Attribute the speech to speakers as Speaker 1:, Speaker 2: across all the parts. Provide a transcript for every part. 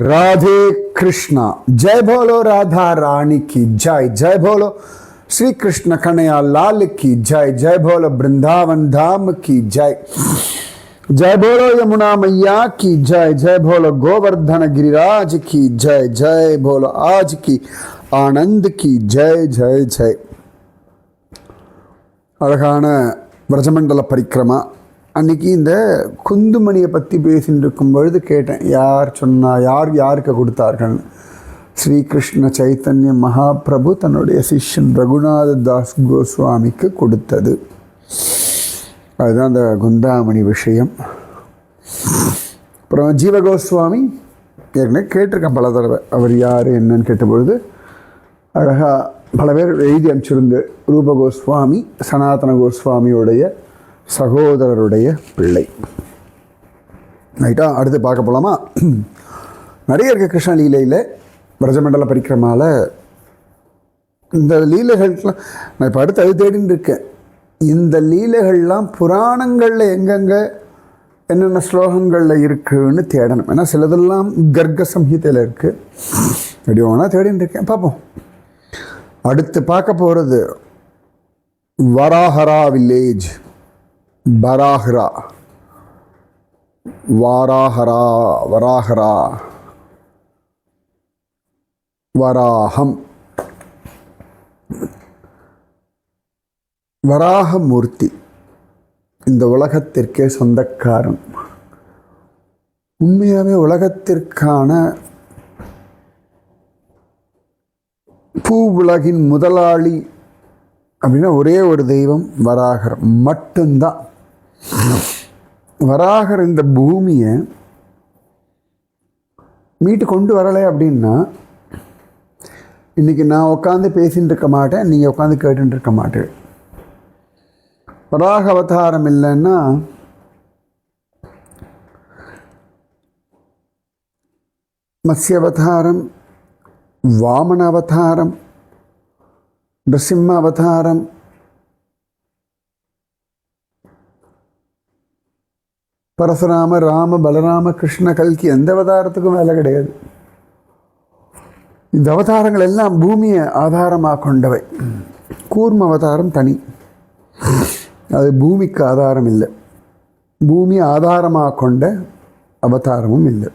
Speaker 1: राधे कृष्णा। जय बोलो राधा रानी की जय। जय बोलो श्री कृष्ण कन्हैया लाल की जय। जय बोलो वृंदावन धाम की जय। जय बोलो यमुना मैया की जय। जय बोलो गोवर्धन गिरिराज की जय। जय बोलो आज की आनंद की जय जय जय। அழகான பிரஜமண்டல பரிக்கிரமா. அன்றைக்கி இந்த குந்துமணியை பற்றி பேசின்னு இருக்கும் பொழுது கேட்டேன், யார் சொன்னா, யாருக்கு கொடுத்தார்கள்? ஸ்ரீகிருஷ்ண சைத்தன்ய மகாபிரபு தன்னுடைய சிஷ்யன் ரகுநாத தாஸ் கோஸ்வாமிக்கு கொடுத்தது. அதுதான் அந்த குந்தாமணி விஷயம். அப்புறம் ஜீவ கோஸ்வாமி ஏற்கனவே கேட்டிருக்கேன் பல தடவை, அவர் யார் என்னன்னு கேட்டபொழுது அழகாக பல பேர் எழுதி அனுப்பிச்சிருந்து. ரூப கோஸ்வாமி சனாதன கோஸ்வாமியுடைய சகோதரருடைய பிள்ளை. ரைட்டா, அடுத்து பார்க்க போகலாமா? நிறைய இருக்குது கிருஷ்ண லீலையில். பிரஜமண்டல பரிக்கிரமாவில் இந்த லீலைகள்லாம் நான் இப்போ அடுத்து அது தேடின்னு இருக்கேன். இந்த லீலைகள்லாம் புராணங்களில் எங்கெங்கே என்னென்ன ஸ்லோகங்களில் இருக்குதுன்னு தேடணும். ஏன்னா சிலதெல்லாம் கர்க்க சம்ஹிதையில் இருக்குது. அப்படி வேணால் தேடின்னு இருக்கேன், பார்ப்போம். அடுத்து பார்க்க போகிறது வராஹரா வில்லேஜ். பராஹரா, வாராஹரா, வராஹரா, வராகம். வராகமூர்த்தி இந்த உலகத்திற்கே சொந்தக்காரன். உண்மையாகவே உலகத்திற்கான பூ உலகின் முதலாளி அப்படின்னா ஒரே ஒரு தெய்வம் வராகர் மட்டும்தான். வராகர் இந்த பூமியை மீட்டு கொண்டு வரலை அப்படின்னா இன்றைக்கி நான் உட்காந்து பேசின்னு இருக்க மாட்டேன், நீங்கள் உட்காந்து கேட்டுன்னு இருக்க மாட்டேன். வராக அவதாரம் இல்லைன்னா மத்ஸ்ய அவதாரம், வாமன அவதாரம், நரசிம்ம அவதாரம், பரசுராம, ராம, பலராம, கிருஷ்ண, கல்கி எந்த அவதாரத்துக்கும் வேலை கிடையாது. இந்த அவதாரங்கள் எல்லாம் பூமியை ஆதாரமாக கொண்டவை. கூர்ம அவதாரம் தனி, அது பூமிக்கு ஆதாரம் இல்லை. பூமி ஆதாரமாக கொண்ட அவதாரமும் இல்லை.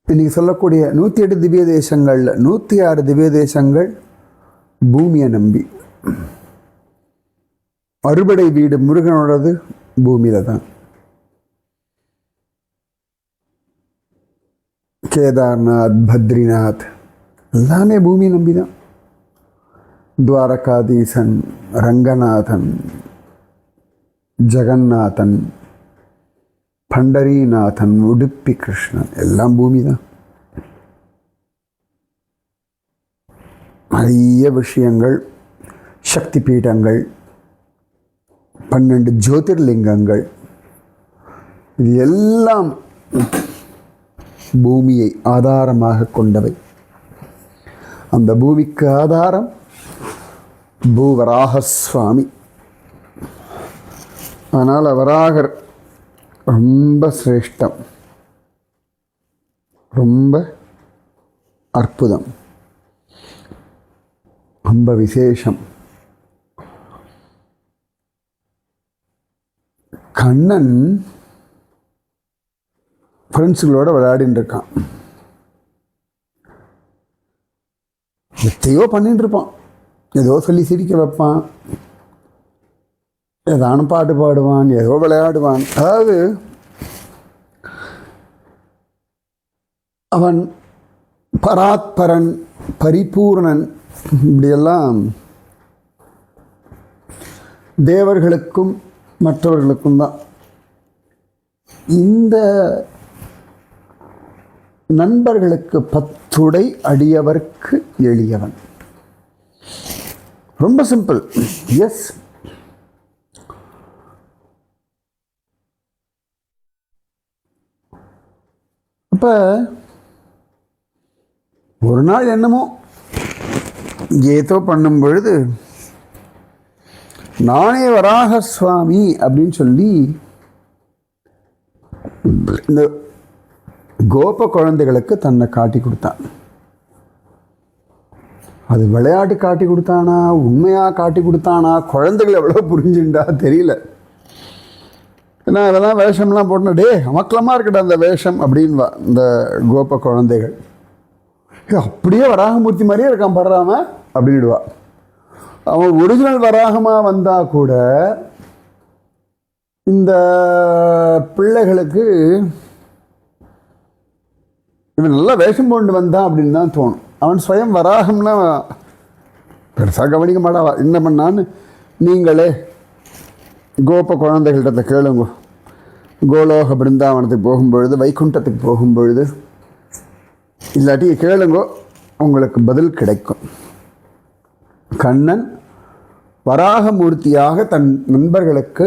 Speaker 1: இன்றைக்கி சொல்லக்கூடிய 108 திவ்ய தேசங்களில் 106 திவ்ய தேசங்கள் பூமியை நம்பி. அறுபடை வீடு முருகனோடது பூமியில் தான். கேதார்நாத், பத்ரிநாத் எல்லாமே பூமியை நம்பி தான். துவாரகாதீசன், ரங்கநாதன், ஜெகநாதன், பண்டரிநாதன், உடுப்பி கிருஷ்ணன் எல்லாம் பூமி தான். நிறைய விஷயங்கள், சக்தி பீடங்கள், 12 ஜோதிர்லிங்கங்கள், இது எல்லாம் பூமியை ஆதாரமாக கொண்டவை. அந்த பூமிக்கு ஆதாரம் பூவராகசுவாமி. அதனால் வராகர் ரொம்ப சிரேஷ்டம், ரொம்ப அற்புதம், ரொம்ப விசேஷம். கண்ணன் ஃப்ரெண்ட்ஸுகளோட விளையாடின்னு இருக்கான். எத்தையோ பண்ணிட்டு இருப்பான், ஏதோ சொல்லி சிரிக்க வைப்பான், ஏதானும் பாட்டு பாடுவான், ஏதோ விளையாடுவான். அதாவது அவன் பராத்பரன், பரிபூர்ணன். இப்படியெல்லாம் தேவர்களுக்கும் மற்றவர்களுக்கும் தான். இந்த நண்பர்களுக்கு 10 அடியவர்க்கு எளியவன். ரொம்ப சிம்பிள். எஸ், அப்போ ஒரு நாள் என்னமோ ஏதோ பண்ணும் பொழுது நானே வராக சுவாமி அப்படின்னு சொல்லி இந்த கோப குழந்தைகளுக்கு தன்னை காட்டி கொடுத்தான். அது விளையாட்டு காட்டி கொடுத்தானா, உண்மையாக காட்டி கொடுத்தானா, குழந்தைகள் எவ்வளோ புரிஞ்சுண்டா தெரியல. ஏன்னா அதெல்லாம் வேஷம்லாம் போட்டோன்னா, டே அமக்கலமாக இருக்கட்டும் அந்த வேஷம் அப்படின்வா இந்த கோப குழந்தைகள். அப்படியே வராகமூர்த்தி மாதிரியே இருக்கான் படுறாம அப்படின்டுவா. அவன் ஒரிஜினல் வராகமாக வந்தால் கூட இந்த பிள்ளைகளுக்கு இவன் நல்லா வேஷம் போட்டு வந்தான் அப்படின்னு தான் தோணும். அவன் ஸ்வயம் வராகம்னா பெருசாக கவனிக்க மாட்டாவா. என்ன பண்ணான்னு நீங்களே கோப குழந்தைகள்கிட்ட கேளுங்க. கோலோக பிருந்தாவனத்துக்கு போகும்பொழுது, வைகுண்டத்துக்கு போகும்பொழுது இல்லாட்டி கேளுங்கோ, உங்களுக்கு பதில் கிடைக்கும். கண்ணன் வராகமூர்த்தியாக தன் நண்பர்களுக்கு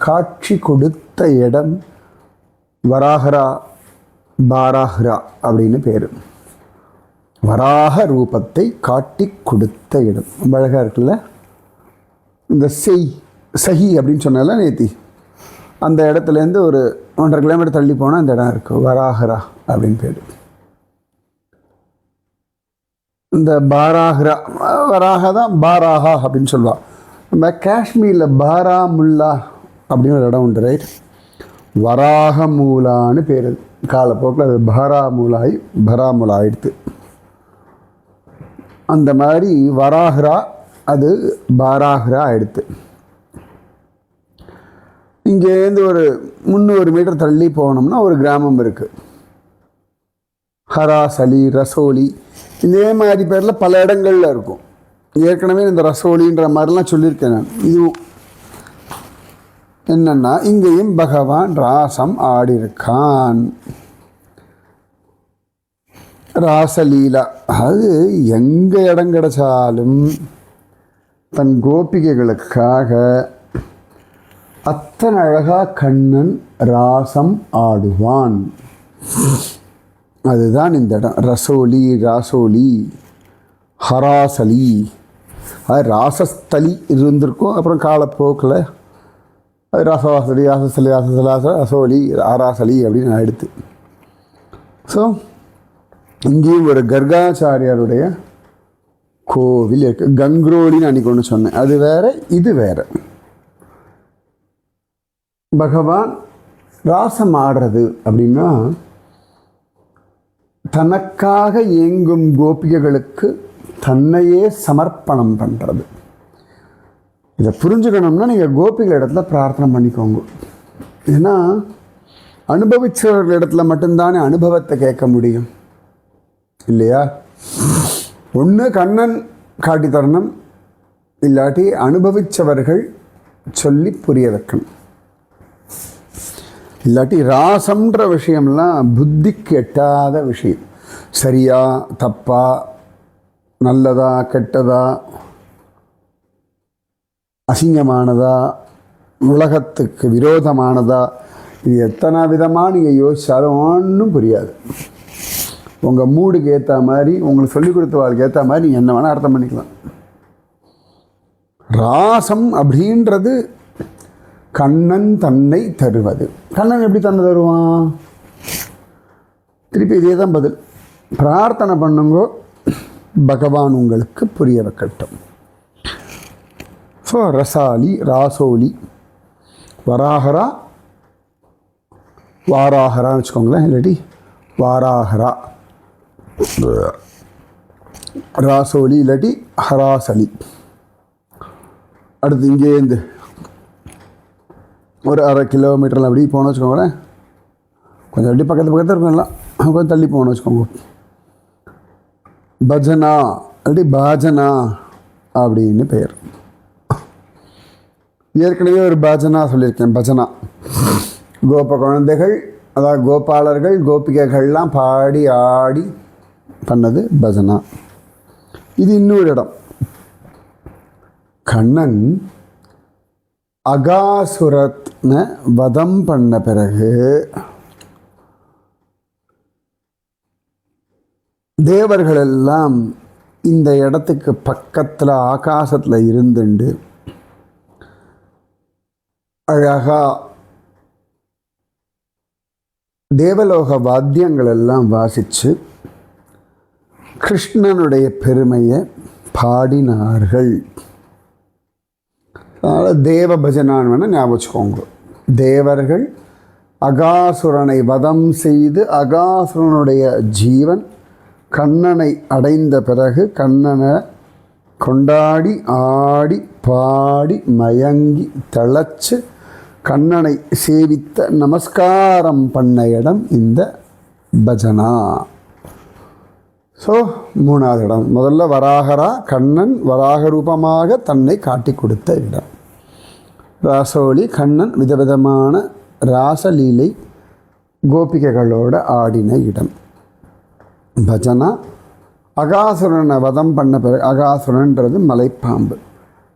Speaker 1: காட்சி கொடுத்த இடம் வராகரா பாராஹ்ரா அப்படின்னு பேர். வராக ரூபத்தை காட்டி கொடுத்த இடம் ரொம்ப அழகாக இருக்குல்ல. இந்த சஹி அப்படின்னு சொன்னால நேத்தி, அந்த இடத்துலேருந்து ஒரு 1.5 கிலோமீட்டர் தள்ளி போனால் அந்த இடம் இருக்குது, வராகரா அப்படின்னு பேர். இந்த பாராஹ்ரா, வராக தான் பாராஹா அப்படின்னு சொல்லுவாள். நம்ம காஷ்மீரில் பாராமுல்லா அப்படின்னு ஒரு இடம் உண்டு, ரைட். வராகமூலான்னு பேர். காலப்போக்கில் அது பராமுலா ஆயிடுத்து. அந்த மாதிரி வராஹ்ரா அது பாராஹ்ரா ஆயிடுத்து. இங்கேருந்து ஒரு 300 மீட்டர் தள்ளி போனோம்னா ஒரு கிராமம் இருக்குது, ஹராசலி, ரசோலி, இதே மாதிரி பேரில் பல இடங்களில் இருக்கும். ஏற்கனவே இந்த ரசோலின்ற மாதிரிலாம் சொல்லியிருக்கேன் நான். இதுவும் என்னென்னா, இங்கேயும் பகவான் ராசம் ஆடிருக்கான். ராசலீலா, அது எங்கே இடம் கிடைச்சாலும் தன் கோபிகைகளுக்காக அத்தனை அழகாக கண்ணன் ராசம் ஆடுவான். அதுதான் இந்த இடம். ரசோலி, ராசோலி, ஹராசலி, அது ராசஸ்தலி இருந்திருக்கும். அப்புறம் காலப்போக்கில் அது ராசவாசலி, ரசோலி, ஆராசலி அப்படின்னு ஆயிடுத்து. ஸோ இங்கேயும் ஒரு கர்காச்சாரியாருடைய கோவில் இருக்குது. கங்க்ரோலின்னு அன்றைக்கி ஒன்று சொன்னேன், அது வேறு இது வேறு. பகவான் ராசம் ஆடுறது அப்படின்னா தனக்காக இயங்கும் கோபிகைகளுக்கு தன்னையே சமர்ப்பணம் பண்ணுறது. இதை புரிஞ்சுக்கணும்னா நீங்கள் கோபிகள் இடத்துல பிரார்த்தனை பண்ணிக்கோங்க. ஏன்னா அனுபவிச்சவர்கள் இடத்துல மட்டும்தானே அனுபவத்தை கேட்க முடியும் இல்லையா? ஒன்று கண்ணன் காட்டி தரணும், இல்லாட்டி அனுபவித்தவர்கள் சொல்லி புரிய வைக்கணும். இல்லாட்டி ராசம்ன்ற விஷயம்லாம் புத்திக்கு எட்டாத விஷயம். சரியா தப்பா, நல்லதா கெட்டதா, அசிங்கமானதா, உலகத்துக்கு விரோதமானதா, இது எத்தனை விதமாக நீங்கள் யோசித்தாலும் ஒன்றும் புரியாது. உங்கள் மூடுக்கு ஏற்ற மாதிரி, உங்களுக்கு சொல்லிக் கொடுத்த வாழ்க்கை ஏற்ற மாதிரி நீங்கள் என்ன வேணால் அர்த்தம் பண்ணிக்கலாம். ராசம் அப்படின்றது கண்ணன் தன்னை தருவது. கண்ணன் எப்படி தன்னை தருவான்? திருப்பி இதே தான் பதில். பிரார்த்தனை பண்ணுங்கோ, பகவான் உங்களுக்கு புரிய வைக்கட்டும். ஸோ ரசாலி, ராசோலி, வராகரா, வாராகரான்னு வச்சுக்கோங்களேன், இல்லாட்டி வாராகரா, ராசோலி இல்லாட்டி ஹராசலி. அடுத்து இங்கேருந்து ஒரு 1/2 கிலோமீட்டரில் அப்படி போகணும் வச்சுக்கோங்களேன். கொஞ்சம் அப்படி பக்கத்தில் இருக்கும்லாம், கொஞ்சம் தள்ளி போகணும் வச்சுக்கோங்க. பஜனா அப்படி பாஜனா அப்படின்னு பெயர். ஏற்கனவே ஒரு பஜனா சொல்லியிருக்கேன். பஜனா கோப குழந்தைகள், அதாவது கோபாலர்கள், கோபிகைகள்லாம் பாடி ஆடி பண்ணது பஜனா. இது இன்னொரு இடம். கண்ணன் அகாசுரத்ன வதம் பண்ண பிறகு தேவர்களெல்லாம் இந்த இடத்துக்கு பக்கத்தில் ஆகாசத்தில் இருந்துண்டு அழகா தேவலோக வாத்தியங்கள் எல்லாம் வாசித்து கிருஷ்ணனுடைய பெருமையை பாடினார்கள். அதனால் தேவ பஜனான்னு வேணால் ஞாபகம் வச்சுக்கோங்க. தேவர்கள் அகாசுரனை வதம் செய்து அகாசுரனுடைய ஜீவன் கண்ணனை அடைந்த பிறகு கண்ணனை கொண்டாடி ஆடி பாடி மயங்கி தளச்சு கண்ணனை சேவித்த நமஸ்காரம் பண்ண இடம் இந்த பஜனா. ஸோ 3வது இடம். முதல்ல வராகரா, கண்ணன் வராக ரூபமாக தன்னை காட்டி கொடுத்த இடம். ராசோலி, கண்ணன் விதவிதமான ராசலீலை கோபிகைகளோடு ஆடின இடம். பஜனா அகாசுரனை வதம் பண்ண பிறகு, அகாசுரன்றது மலைப்பாம்பு,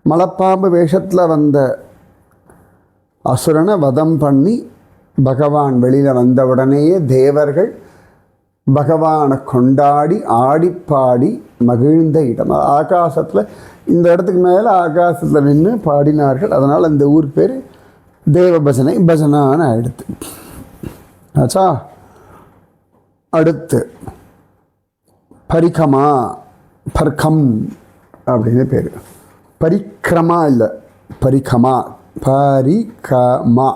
Speaker 1: மலைப்பாம்பு வேஷத்தில் வந்த அசுரனை வதம் பண்ணி பகவான் வெளியில் வந்தவுடனேயே தேவர்கள் பகவானை கொண்டாடி ஆடிப்பாடி மகிழ்ந்த இடம். ஆகாசத்தில் இந்த இடத்துக்கு மேலே ஆகாசத்தில் நின்று பாடினார்கள். அதனால் அந்த ஊர் பேர் தேவ பஜனை, பஜனான்னு ஆயிடுத்து. ஆச்சா. அடுத்து பரிகமா, பர்க்கம் அப்படின்னு பேர். பரிக்கிரமா இல்லை, பரிகமா. பரிகமா,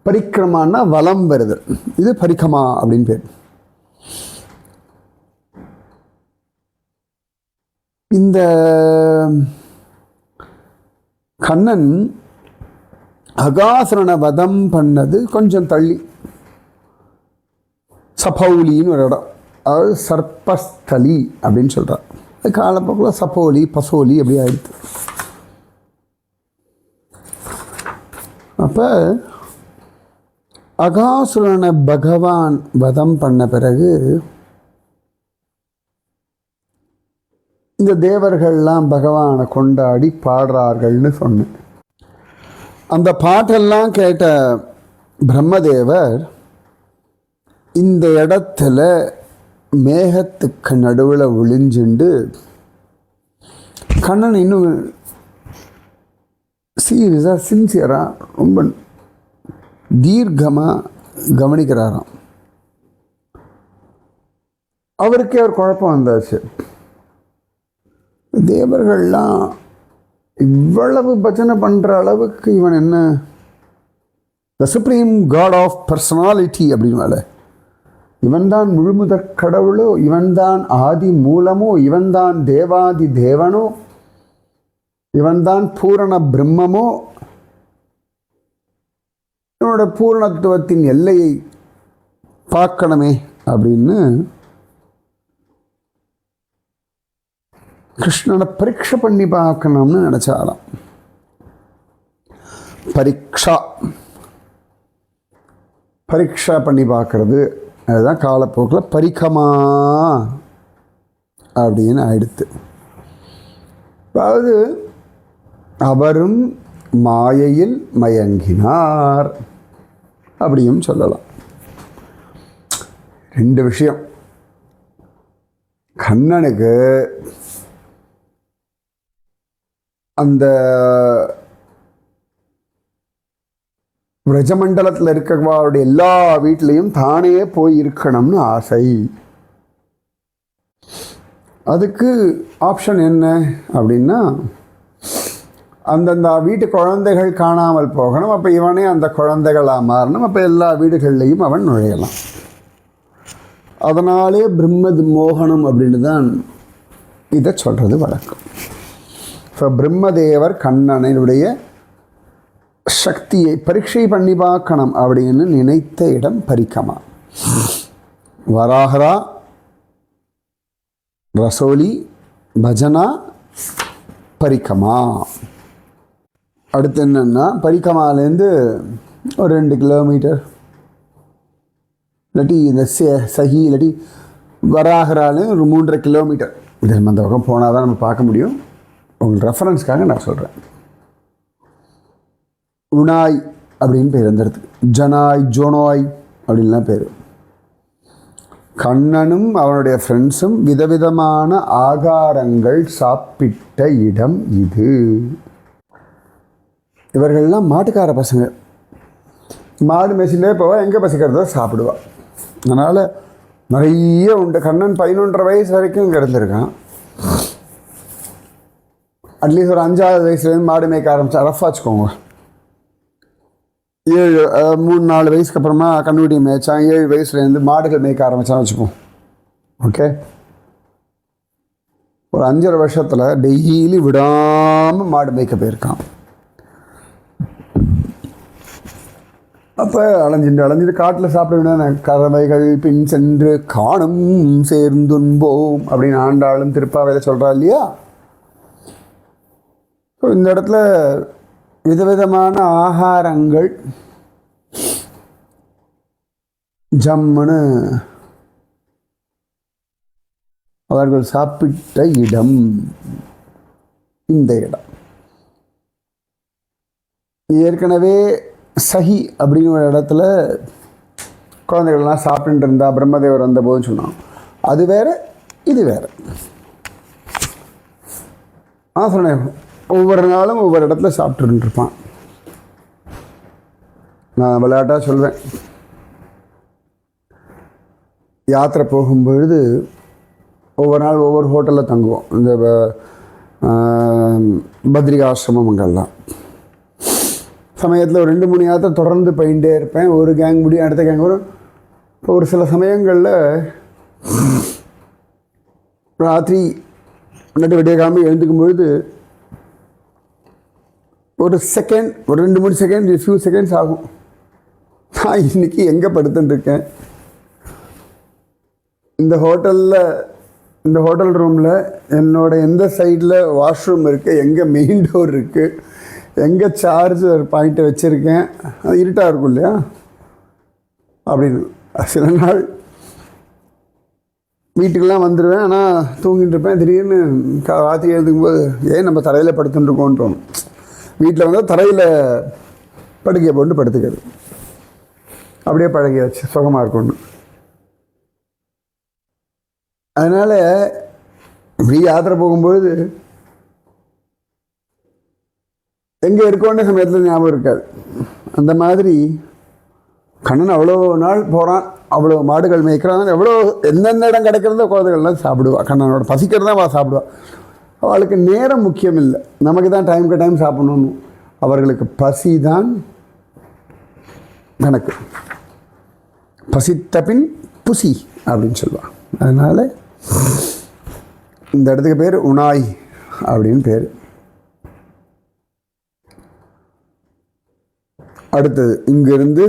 Speaker 1: பரிக்கிரமான்னா வலம் வருது. இது பரிகமா அப்படின்னு பேர். இந்த கண்ணன் அகாசுரனை வதம் பண்ணது கொஞ்சம் தள்ளி சபௌலின்னு ஒரு இடம், அதாவது சர்ப்பஸ்தலி அப்படின்னு சொல்கிறார். அது காலப்போக்கில் சபோலி பசோலி அப்படி ஆயிடுது. அப்போ அகாசுரனை பகவான் வதம் பண்ண பிறகு இந்த தேவர்கள்லாம் பகவானை கொண்டாடி பாடுறார்கள்னு சொன்னேன். அந்த பாட்டெல்லாம் கேட்ட பிரம்மதேவர் இந்த இடத்துல மேகத்துக்கு நடுவில் ஒளிஞ்சுண்டு கண்ணன் இன்னும் சீரியஸாக சின்சியராக ரொம்ப தீர்க்கமாக கவனிக்கிறாராம். அவருக்கே ஒரு குழப்பம் வந்தாச்சு. தேவர்கள்லாம் இவ்வளவு பஜனை பண்ணுற அளவுக்கு இவன் என்ன the supreme god of personality அப்படின்னால, இவன்தான் முழுமுதற் கடவுளோ, இவன்தான் ஆதி மூலமோ, இவன்தான் தேவாதி தேவனோ, இவன்தான் பூரண பிரம்மமோ, இவனோட பூரணத்துவத்தின் எல்லையை பார்க்கணுமே அப்படின்னு கிருஷ்ணனை பரீட்சை பண்ணி பார்க்கணும்னு நினச்சாராம். பரீட்சா பண்ணி பார்க்கறது, அதுதான் காலப்போக்கில் பரிகமா அப்படின்னு ஆயிடுத்து. அதாவது அவரும் மாயையில் மயங்கினார் அப்படியும் சொல்லலாம். 2 விஷயம். கண்ணனுக்கு அந்த பிரஜமண்டலத்தில் இருக்கிறவருடைய எல்லா வீட்லேயும் தானே போய் இருக்கணும்னு ஆசை. அதுக்கு ஆப்ஷன் என்ன அப்படின்னா, அந்தந்த வீட்டு குழந்தைகள் காணாமல் போகணும். அப்போ இவனே அந்த குழந்தைகளாக மாறணும். அப்போ எல்லா வீடுகள்லையும் அவன் நுழையலாம். அதனாலே பிரம்மது மோகனம் அப்படின்னு தான் இதை சொல்கிறது வழக்கம். ஸோ பிரம்மதேவர் கண்ணனுடைய சக்தியை பரீட்சை பண்ணி பார்க்கணும் அப்படின்னு நினைத்த இடம் பரிகமா. வராகரா, ரசோலி, பஜனா, பரிகமா. அடுத்து என்னென்னா, பரிகமாலேருந்து ஒரு 2 கிலோமீட்டர் இல்லாட்டி இந்த சஹி இல்லாட்டி வராகராலேருந்து ஒரு 3.5 கிலோமீட்டர். இது நம்ம அந்த பக்கம் போனால் தான் நம்ம பார்க்க முடியும். உங்கள் ரெஃபரன்ஸ்க்காக நான் சொல்கிறேன். உனாய் அப்படின்னு பேர் அந்த இடத்துக்கு. ஜனாய், ஜோனோய் அப்படின்லாம் பேர். கண்ணனும் அவனுடைய ஃப்ரெண்ட்ஸும் விதவிதமான ஆகாரங்கள் சாப்பிட்ட இடம் இது. இவர்கள்லாம் மாட்டுக்கார பசங்க. மாடு மேய்ச்சிலே போவா, எங்கே பசிக்கிறதோ சாப்பிடுவா. அதனால் நிறைய உண்டு. கண்ணன் 11.5 வயசு வரைக்கும் இங்கே இருந்திருக்கான். அட்லீஸ்ட் ஒரு 5ஆவது வயசுலேருந்து மாடு மேய்க்க ஆரம்பித்தா, ரஃபாக வச்சுக்கோங்க. 3-4 வயசுக்கு அப்புறமா கண்ணுக்குட்டி மேய்ச்சான். 7 வயசுலேருந்து மாடுகள் மேய்க்க ஆரம்பித்தான்னு வச்சுப்போம். ஓகே, ஒரு 5.5 வருஷத்தில் டெய்லி விடாமல் மாடு மேய்க்க போயிருக்கான். அப்போ அலைஞ்சிட்டு காட்டில் சாப்பிட வேண்டிய கறவைகள் பின் சென்று காணும் சேர்ந்துன்போம் அப்படின்னு ஆண்டாளும் திருப்பாவையில் சொல்கிறா இல்லையா? ஸோ இந்த இடத்துல விதவிதமான ஆகாரங்கள் ஜம்முன்னு அவர்கள் சாப்பிட்ட இடம் இந்த இடம். ஏற்கனவே சஹி அப்படின்னு ஒரு இடத்துல குழந்தைகள்லாம் சாப்பிட்டு இருந்தா பிரம்மதேவர் வந்தபோதுன்னு சொன்னான். அது வேற, இது வேற. சொன்னேன், ஒவ்வொரு நாளும் ஒவ்வொரு இடத்துல சாப்பிட்டுட்டு இருப்பான். நான் விளையாட்டாக சொல்வேன், யாத்திரை போகும்பொழுது ஒவ்வொரு நாள் ஒவ்வொரு ஹோட்டலில் தங்குவோம். இந்த பத்ரிகாசிரமங்கள்லாம் சமயத்தில் ஒரு 2-3 யாத்திரை தொடர்ந்து போயிட்டே இருப்பேன். ஒரு கேங் முடியும், அடுத்த கேங் வரும். இப்போ ஒரு சில சமயங்களில் ராத்திரி விடிய காலம்பு எழுந்துக்கும் பொழுது ஒரு செகண்ட், ஒரு 2-3 செகண்ட், ஃபியூ செகண்ட்ஸ் ஆகும். நான் இன்றைக்கி எங்கே படுத்துட்டுருக்கேன், இந்த ஹோட்டல் ரூமில் என்னோட எந்த சைடில் வாஷ்ரூம் இருக்குது, எங்கே மெயின் டோர் இருக்குது, எங்கே சார்ஜர் பாயிண்ட்டை வச்சுருக்கேன், அது இருட்டாக இருக்கும் இல்லையா அப்படின்னு. சில நாள் வீட்டுக்கெல்லாம் வந்துடுவேன், ஆனால் தூங்கிட்டு இருப்பேன். திடீர்னு ராத்திரி எழுதுக்கும்போது ஏன் நம்ம தரையில் படுத்துட்டுருக்கோன்னு தோணும். வீட்டில் வந்தால் தரையில் படுக்கையை போட்டு படுத்துக்கிறது, அப்படியே பழகியாச்சு, சுகமாக இருக்கும்னு. அதனால் இப்படி யாத்திரை போகும்பொழுது எங்கே இருக்கோன்ற சமயத்தில் ஞாபகம் இருக்காது. அந்த மாதிரி கண்ணன் அவ்வளோ நாள் போகிறான், அவ்வளோ மாடுகள் மேய்க்கிறான், எவ்வளோ எந்தெந்த இடம் கிடைக்கிறதோ குழந்தைகள்லாம் சாப்பிடுவாள். கண்ணனோட பசிக்கிறதா அவள் சாப்பிடுவாள். அவளுக்கு நேரம் முக்கியம் இல்லை, நமக்கு தான் டைமுக்கு டைம் சாப்பிடணும்னு. அவர்களுக்கு பசி தான் கணக்கு. பசித்த பின் புசி அப்படின்னு சொல்லுவாள். அதனால் இந்த இடத்துக்கு பேர் உணாய் அப்படின்னு பேர். அடுத்தது இங்கிருந்து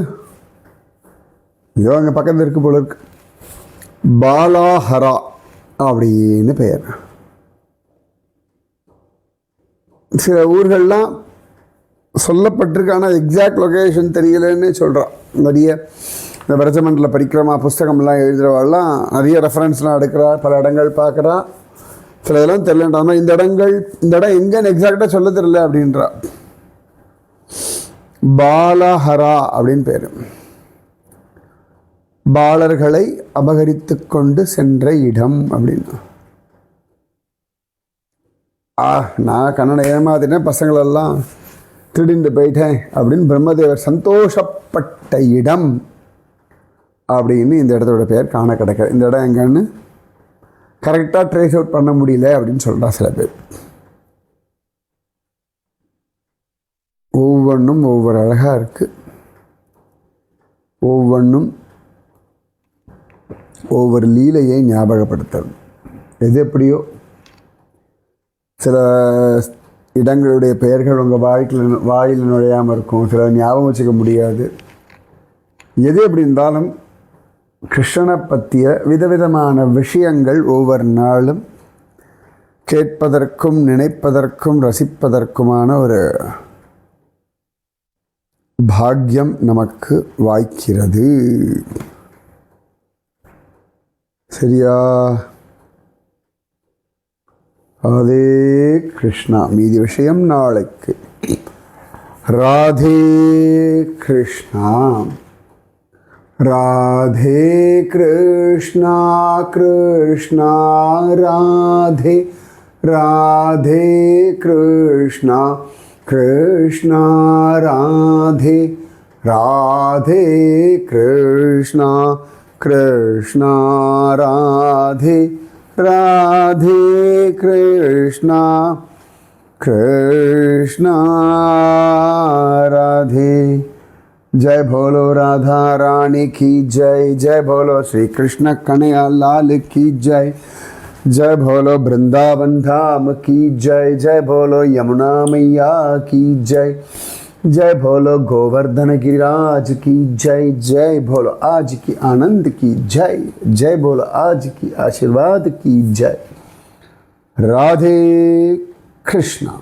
Speaker 1: அங்கே பக்கத்தில் இருக்கு போல இருக்கு, பாலாஹரா அப்படின்னு பெயர். சில ஊர்கள்லாம் சொல்லப்பட்டிருக்கு, ஆனால் எக்ஸாக்ட் லொக்கேஷன் தெரியலன்னு சொல்கிறான். நிறைய இந்த பிரஜமண்டல பரிக்கிரமா புஸ்தகம்லாம் எழுதுகிறவாள்லாம் நிறைய ரெஃபரன்ஸ்லாம் எடுக்கிறா, பல இடங்கள் பார்க்குறா. சில இதெல்லாம் தெரியலன்றாமல் இந்த இடம் எங்கன்னு எக்ஸாக்டாக சொல்ல தெரியல அப்படின்றா. பாலஹரா அப்படின்னு பேர். பாலர்களை அபகரித்து கொண்டு சென்ற இடம் அப்படின்னா. நான் கண்ணனை ஏமாத்தினேன், பசங்களெல்லாம் திருடிண்டு போயிட்டேன் அப்படின்னு பிரம்மதேவர் சந்தோஷப்பட்ட இடம் அப்படின்னு இந்த இடத்தோட பேர் காண கிடைக்க. இந்த இடம் எங்கன்னு கரெக்டாக ட்ரேஸ் அவுட் பண்ண முடியல அப்படின்னு சொல்கிறா சில பேர். ஒவ்வொன்றும் ஒவ்வொரு அழகாக இருக்குது, ஒவ்வொன்றும் ஒவ்வொரு லீலையை ஞாபகப்படுத்துறது. எது எப்படியோ சில இடங்களுடைய பெயர்கள் உங்கள் வாயில் நுழையாமல் இருக்கும், சில ஞாபகம் வச்சுக்க முடியாது. எது எப்படி இருந்தாலும் கிருஷ்ணனை பற்றிய விதவிதமான விஷயங்கள் ஒவ்வொரு நாளும் கேட்பதற்கும் நினைப்பதற்கும் ரசிப்பதற்குமான ஒரு பாக்கியம் நமக்கு வாய்க்கிறது. சரியா? ராதே கிருஷ்ணா. மீதி விஷயம் நாளைக்கு. ராதே கிருஷ்ணா. ராதே கிருஷ்ணா கிருஷ்ணா ராதே. ராதே கிருஷ்ணா கிருஷ்ணா ராதே. ராதே கிருஷ்ணா कृष्णा राधे राधे कृष्णा कृष्णा राधे। जय बोलो राधा रानी की जय, जय बोलो श्री कृष्ण कन्हैया लाल की जय, जय बोलो वृंदावन धाम की जय, जय बोलो यमुना मैया की जय, जय बोलो गोवर्धन गिरिराज की जय, जय बोलो आज की आनंद की जय, जय बोलो आज की आशीर्वाद की जय। राधे कृष्णा।